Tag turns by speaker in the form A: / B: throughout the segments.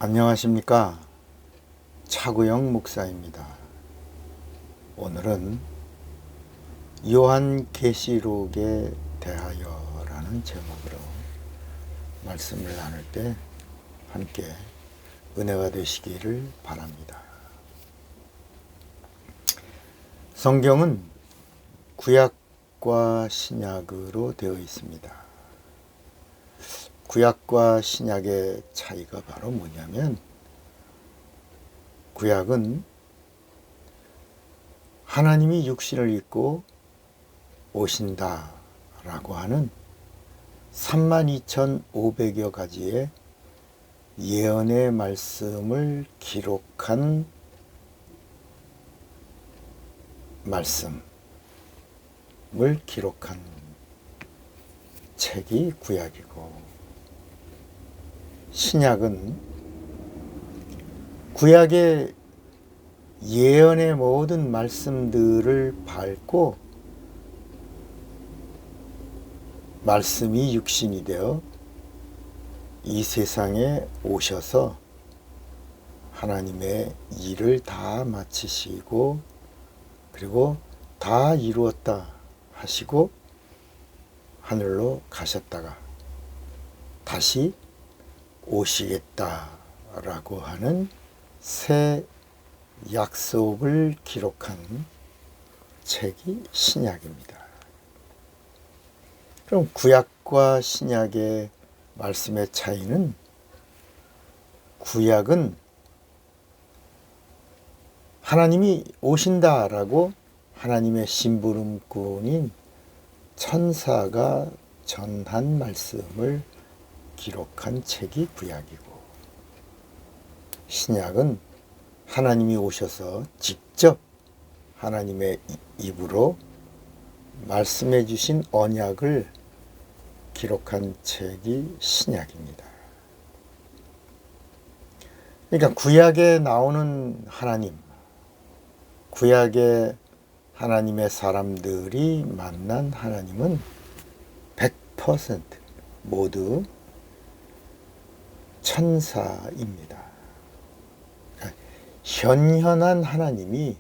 A: 안녕하십니까. 차구영 목사입니다. 오늘은 요한계시록에 대하여라는 제목으로 말씀을 나눌 때 함께 은혜가 되시기를 바랍니다. 성경은 구약과 신약으로 되어 있습니다. 구약과 신약의 차이가 바로 뭐냐면, 구약은 하나님이 육신을 입고 오신다 라고 하는 32,500여 가지의 예언의 말씀을 기록한 책이 구약이고, 신약은 구약의 예언의 모든 말씀들을 밟고 말씀이 육신이 되어 이 세상에 오셔서 하나님의 일을 다 마치시고 그리고 다 이루었다 하시고 하늘로 가셨다가 다시 오시겠다라고 하는 새 약속을 기록한 책이 신약입니다. 그럼 구약과 신약의 말씀의 차이는, 구약은 하나님이 오신다라고 하나님의 심부름꾼인 천사가 전한 말씀을 기록한 책이 구약이고, 신약은 하나님이 오셔서 직접 하나님의 입으로 말씀해 주신 언약을 기록한 책이 신약입니다. 그러니까 구약에 나오는 하나님, 구약의 하나님의 사람들이 만난 하나님은 100% 모두 천사입니다. 현현한 하나님이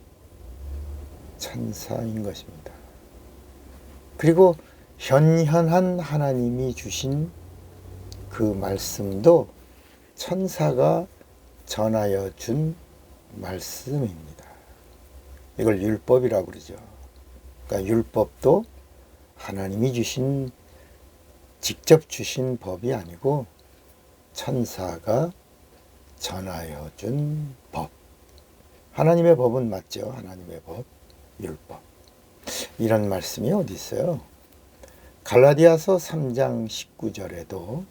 A: 천사인 것입니다. 그리고 현현한 하나님이 주신 그 말씀도 천사가 전하여 준 말씀입니다. 이걸 율법이라고 그러죠. 그러니까 율법도 하나님이 직접 주신 법이 아니고 천사가 전하여 준 법. 하나님의 법은 맞죠. 하나님의 법, 율법. 이런 말씀이 어디 있어요? 갈라디아서 3장 19절에도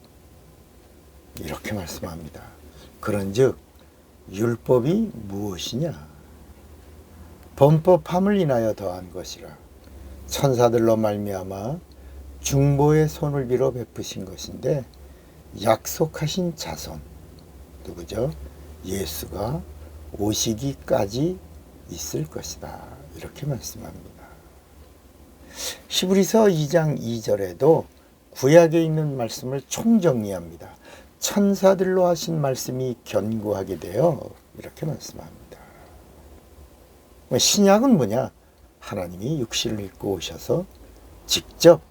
A: 이렇게 말씀합니다. 그런즉 율법이 무엇이냐? 범법함을 인하여 더한 것이라. 천사들로 말미암아 중보의 손을 빌어 베푸신 것인데, 약속하신 자손, 누구죠? 예수가 오시기까지 있을 것이다. 이렇게 말씀합니다. 히브리서 2장 2절에도 구약에 있는 말씀을 총정리합니다. 천사들로 하신 말씀이 견고하게 되어 이렇게 말씀합니다. 신약은 뭐냐? 하나님이 육신을 입고 오셔서 직접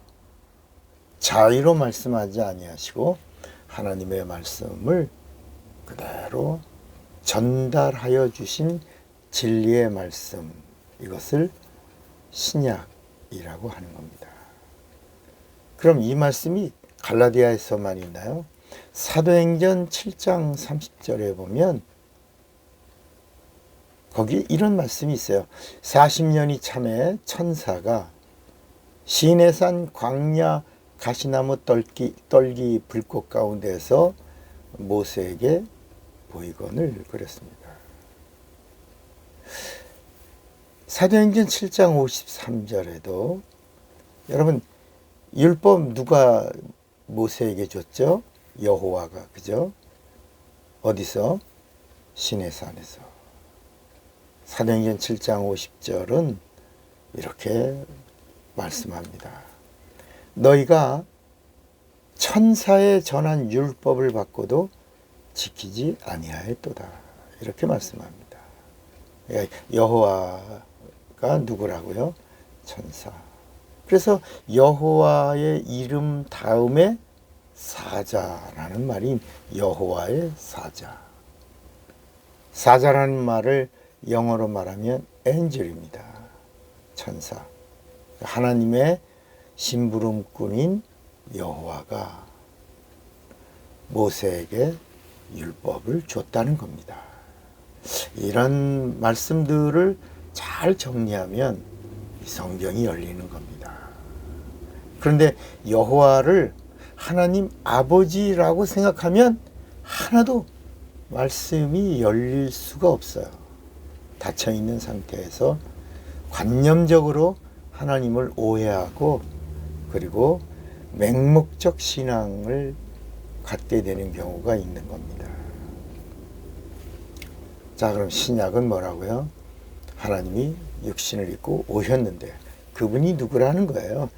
A: 자의로 말씀하지 아니하시고 하나님의 말씀을 그대로 전달하여 주신 진리의 말씀, 이것을 신약이라고 하는 겁니다. 그럼 이 말씀이 갈라디아에서만 있나요? 사도행전 7장 30절에 보면 거기 이런 말씀이 있어요. 40년이 참에 천사가 시내산 광야 가시나무 떨기 불꽃 가운데서 모세에게 보이건을 그렸습니다. 사도행전 7장 53절에도 여러분, 율법 누가 모세에게 줬죠? 여호와가, 그죠? 어디서? 시내산에서. 사도행전 7장 50절은 이렇게 말씀합니다. 너희가 천사의 전한 율법을 받고도 지키지 아니하였도다. 이렇게 말씀합니다. 여호와가 누구라고요? 천사. 그래서 여호와의 이름 다음에 사자라는 말이 여호와의 사자. 사자라는 말을 영어로 말하면 엔젤입니다. 천사. 하나님의 심부름꾼인 여호와가 모세에게 율법을 줬다는 겁니다. 이런 말씀들을 잘 정리하면 성경이 열리는 겁니다. 그런데 여호와를 하나님 아버지라고 생각하면 하나도 말씀이 열릴 수가 없어요. 닫혀있는 상태에서 관념적으로 하나님을 오해하고 그리고 맹목적 신앙을 갖게 되는 경우가 있는 겁니다. 자, 그럼 신약은 뭐라고요? 하나님이 육신을 입고 오셨는데 그분이 누구라는 거예요?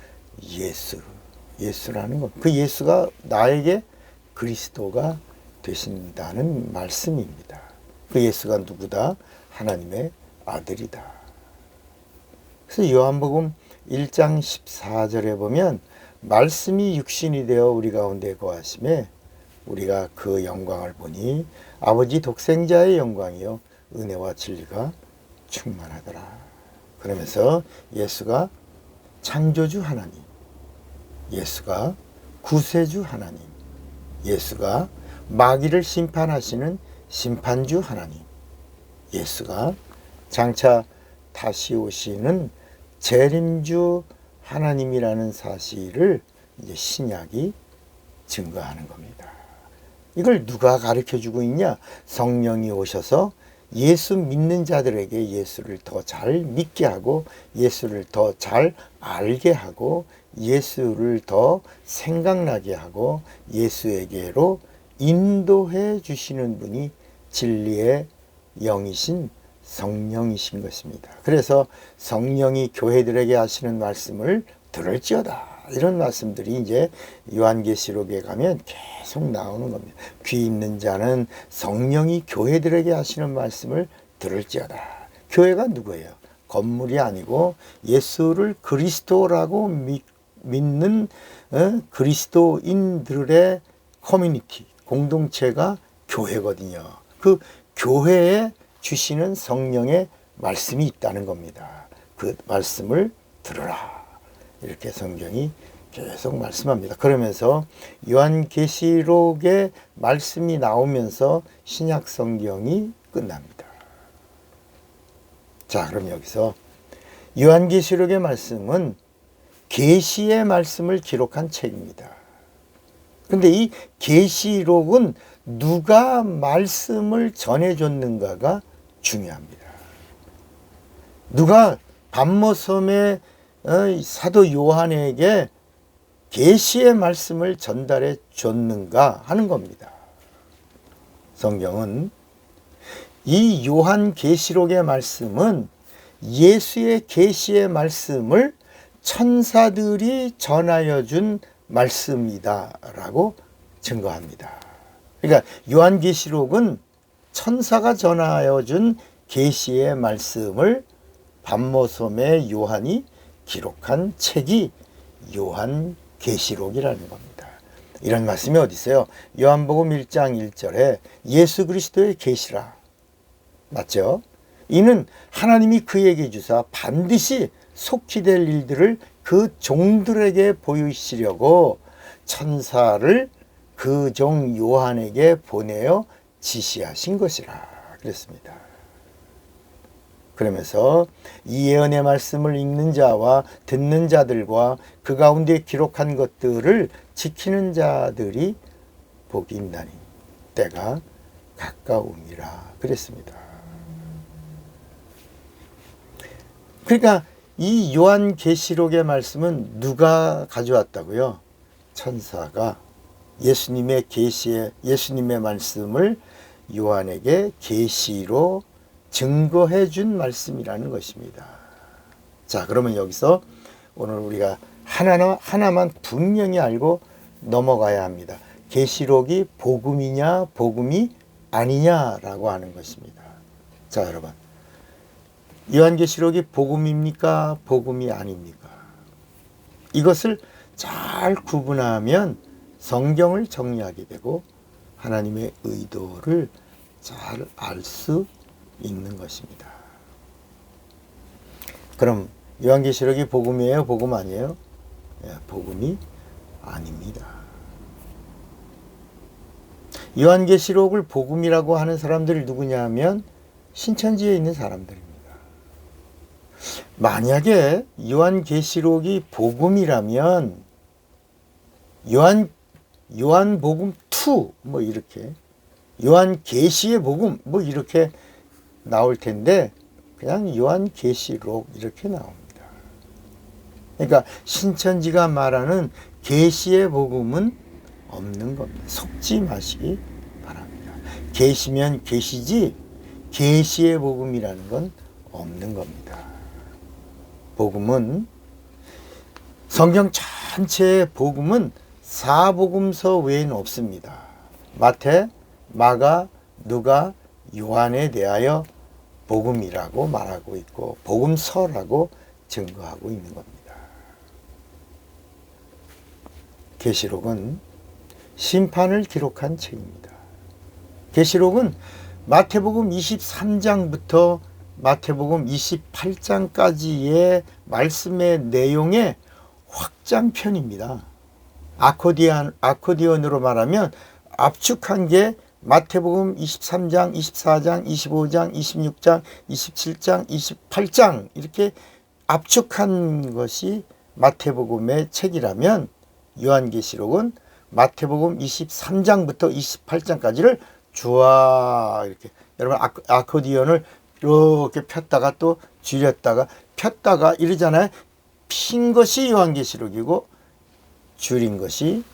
A: 예수라는 것. 그 예수가 나에게 그리스도가 되신다는 말씀입니다. 그 예수가 누구다? 하나님의 아들이다. 그래서 요한복음 1장 14절에 보면 말씀이 육신이 되어 우리 가운데 거하심에 우리가 그 영광을 보니 아버지 독생자의 영광이요 은혜와 진리가 충만하더라. 그러면서 예수가 창조주 하나님, 예수가 구세주 하나님, 예수가 마귀를 심판하시는 심판주 하나님, 예수가 장차 다시 오시는 재림주 하나님이라는 사실을 이제 신약이 증거하는 겁니다. 이걸 누가 가르쳐주고 있냐? 성령이 오셔서 예수 믿는 자들에게 예수를 더 잘 믿게 하고 예수를 더 잘 알게 하고 예수를 더 생각나게 하고 예수에게로 인도해 주시는 분이 진리의 영이신 성령이신 것입니다. 그래서 성령이 교회들에게 하시는 말씀을 들을지어다. 이런 말씀들이 이제 요한계시록에 가면 계속 나오는 겁니다. 귀 있는 자는 성령이 교회들에게 하시는 말씀을 들을지어다. 교회가 누구예요? 건물이 아니고 예수를 그리스도라고 믿는 그리스도인들의 커뮤니티, 공동체가 교회거든요. 그 교회에 주시는 성령의 말씀이 있다는 겁니다. 그 말씀을 들으라. 이렇게 성경이 계속 말씀합니다. 그러면서 요한계시록의 말씀이 나오면서 신약 성경이 끝납니다. 자, 그럼 여기서 요한계시록의 말씀은 계시의 말씀을 기록한 책입니다. 근데 이 계시록은 누가 말씀을 전해줬는가가 중요합니다. 누가 밤모섬의 사도 요한에게 계시의 말씀을 전달해 줬는가 하는 겁니다. 성경은 이 요한 계시록의 말씀은 예수의 계시의 말씀을 천사들이 전하여 준 말씀이다라고 증거합니다. 그러니까 요한 계시록은 천사가 전하여 준 계시의 말씀을 밤모섬의 요한이 기록한 책이 요한 계시록이라는 겁니다. 이런 말씀이 어디 있어요? 요한복음 1장 1절에 예수 그리스도의 계시라. 맞죠? 이는 하나님이 그에게 주사 반드시 속히 될 일들을 그 종들에게 보이시려고 천사를 그 종 요한에게 보내어 지시하신 것이라 그랬습니다. 그러면서 이 예언의 말씀을 읽는 자와 듣는 자들과 그 가운데 기록한 것들을 지키는 자들이 복이 있나니 때가 가까움이라 그랬습니다. 그러니까 이 요한계시록의 말씀은 누가 가져왔다고요? 천사가 예수님의 말씀을 요한에게 계시로 증거해 준 말씀이라는 것입니다. 자, 그러면 여기서 오늘 우리가 하나만 분명히 알고 넘어가야 합니다. 계시록이 복음이냐 복음이 아니냐라고 하는 것입니다. 자, 여러분, 요한계시록이 복음입니까 복음이 아닙니까? 이것을 잘 구분하면 성경을 정리하게 되고 하나님의 의도를 잘 알 수 있는 것입니다. 그럼 요한계시록이 복음이에요 복음 아니에요? 복음이 아닙니다. 요한계시록을 복음이라고 하는 사람들이 누구냐 하면 신천지에 있는 사람들입니다. 만약에 요한계시록이 복음이라면 요한복음 2 뭐 이렇게 요한계시의 복음 뭐 이렇게 나올 텐데 그냥 요한계시록 이렇게 나옵니다. 그러니까 신천지가 말하는 계시의 복음은 없는 겁니다. 속지 마시기 바랍니다. 계시면 계시지 계시의 복음이라는 건 없는 겁니다. 복음은 성경 전체의 복음은 사복음서 외에는 없습니다. 마태, 마가, 누가, 요한에 대하여 복음이라고 말하고 있고 복음서라고 증거하고 있는 겁니다. 계시록은 심판을 기록한 책입니다. 계시록은 마태복음 23장부터 마태복음 28장까지의 말씀의 내용의 확장편입니다. 아코디언으로 말하면 압축한 게 마태복음 23장, 24장, 25장, 26장, 27장, 28장 이렇게 압축한 것이 마태복음의 책이라면 요한계시록은 마태복음 23장부터 28장까지를 쫙 이렇게 여러분 아코디언을 이렇게 폈다가 또 줄였다가 폈다가 이러잖아요. 핀 것이 요한계시록이고 줄인 것이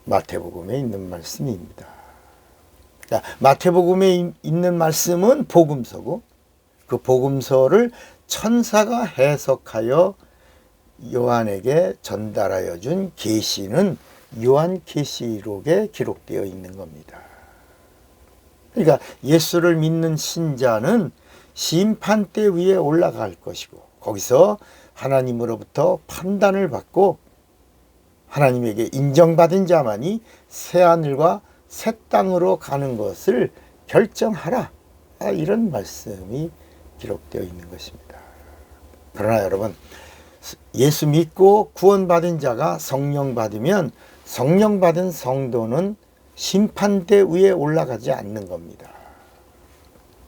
A: 마태복음에 있는 말씀입니다. 자, 마태복음에 있는 말씀은 복음서고 그 복음서를 천사가 해석하여 요한에게 전달하여 준 계시는 요한계시록에 기록되어 있는 겁니다. 그러니까 예수를 믿는 신자는 심판대 위에 올라갈 것이고 거기서 하나님으로부터 판단을 받고 하나님에게 인정받은 자만이 새하늘과 새 땅으로 가는 것을 결정하라. 이런 말씀이 기록되어 있는 것입니다. 그러나 여러분, 예수 믿고 구원받은 자가 성령 받으면 성령 받은 성도는 심판대 위에 올라가지 않는 겁니다.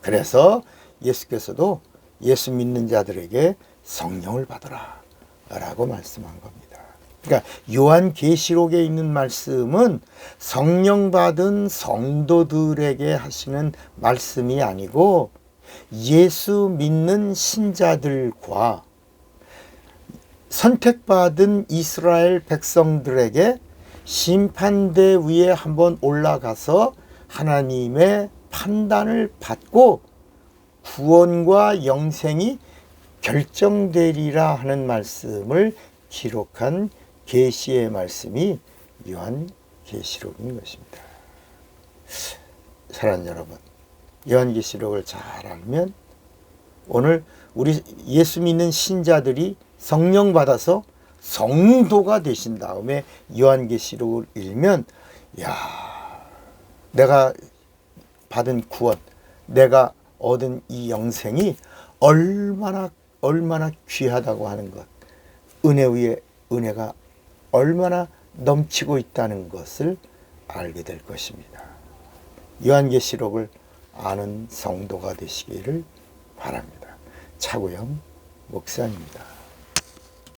A: 그래서 예수께서도 예수 믿는 자들에게 성령을 받으라 라고 말씀한 겁니다. 그러니까 요한계시록에 있는 말씀은 성령 받은 성도들에게 하시는 말씀이 아니고 예수 믿는 신자들과 선택받은 이스라엘 백성들에게 심판대 위에 한번 올라가서 하나님의 판단을 받고 구원과 영생이 결정되리라 하는 말씀을 기록한 계시의 말씀이 요한계시록인 것입니다. 사랑하는 여러분, 요한계시록을 잘 알면 오늘 우리 예수 믿는 신자들이 성령 받아서 성도가 되신 다음에 요한계시록을 읽으면 내가 받은 구원, 내가 얻은 이 영생이 얼마나 귀하다고 하는 것, 은혜 위에 은혜가 얼마나 넘치고 있다는 것을 알게 될 것입니다. 요한계시록을 아는 성도가 되시기를 바랍니다. 차구영 목사입니다.